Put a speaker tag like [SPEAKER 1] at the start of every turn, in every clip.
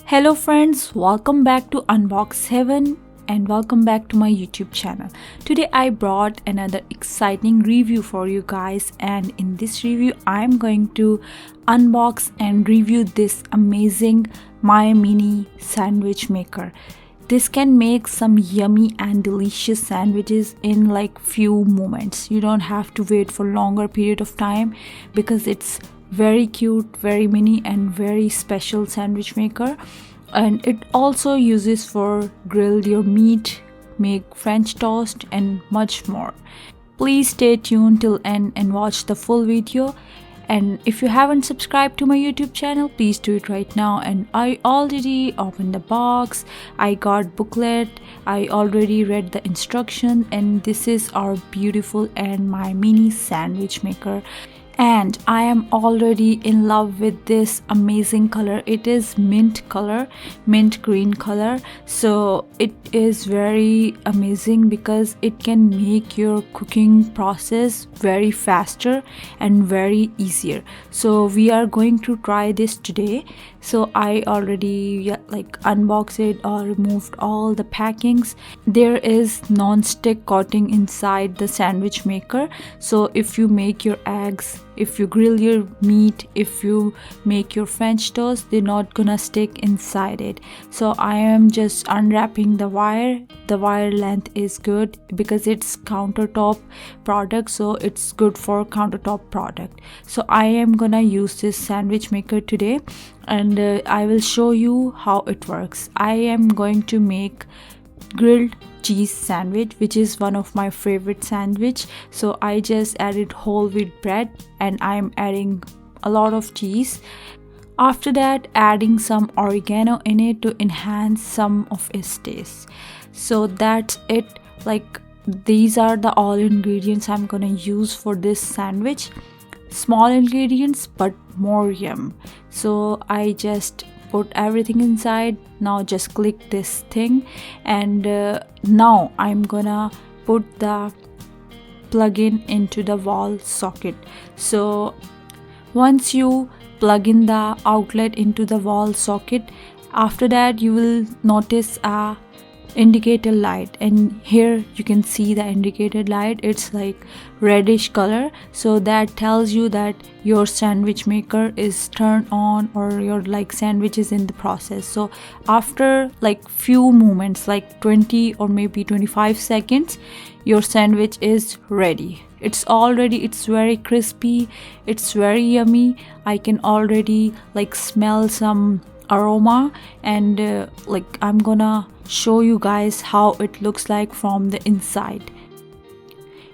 [SPEAKER 1] Hello friends, welcome back to Unbox Heaven and welcome back to my YouTube channel. Today I brought another exciting review for you guys, and in this review I'm going to unbox and review this amazing My Mini sandwich maker. This can make some yummy and delicious sandwiches in like few moments. You don't have to wait for longer period of time because it's very cute, very mini and very special sandwich maker. And it also uses for grill your meat, make French toast and much more. Please stay tuned till end and watch the full video. And if you haven't subscribed to my YouTube channel, please do it right now. And I already opened the box, I got booklet, I already read the instruction, and this is our beautiful and My Mini sandwich maker. And I am already in love with this amazing color. It is mint color, mint green color. So it is very amazing because it can make your cooking process very faster and very easier. So we are going to try this today. So I already unboxed it or removed all the packings. There is non-stick coating inside the sandwich maker. So if you make your eggs, if you grill your meat, if you make your French toast, they're not gonna stick inside it. So I am just unwrapping the wire. The wire length is good because it's countertop product, so it's good for countertop product. So I am gonna use this sandwich maker today, and I will show you how it works. I am going to make grilled cheese sandwich, which is one of my favorite sandwich. So I just added whole wheat bread and I'm adding a lot of cheese. After that, adding some oregano in it to enhance some of its taste. So that's it. Like, these are the all ingredients I'm gonna use for this sandwich. Small ingredients but more yum. So I just put everything inside. Now just click this thing, and now I'm gonna put the plug-in into the wall socket. So once you plug in the outlet into the wall socket, after that you will notice a indicator light, and here you can see the indicator light. It's like reddish color, so that tells you that your sandwich maker is turned on or your sandwich is in the process. So after few moments, like 20 or maybe 25 seconds, your sandwich is ready. It's very crispy, it's very yummy. I can already smell some aroma, and I'm gonna show you guys how it looks like from the inside.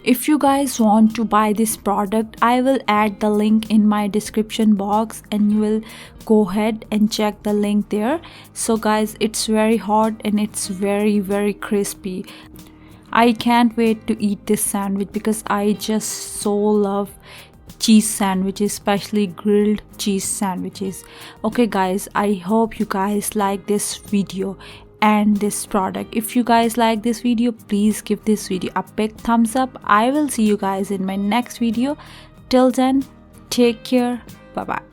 [SPEAKER 1] If you guys want to buy this product, I will add the link in my description box and you will go ahead and check the link there. So guys, it's very hot and it's very crispy. I can't wait to eat this sandwich because I just so love cheese sandwiches, especially grilled cheese sandwiches. Okay guys, I hope you guys like this video and this product. If you guys like this video, please give this video a big thumbs up. I will see you guys in my next video. Till then, take care. Bye bye.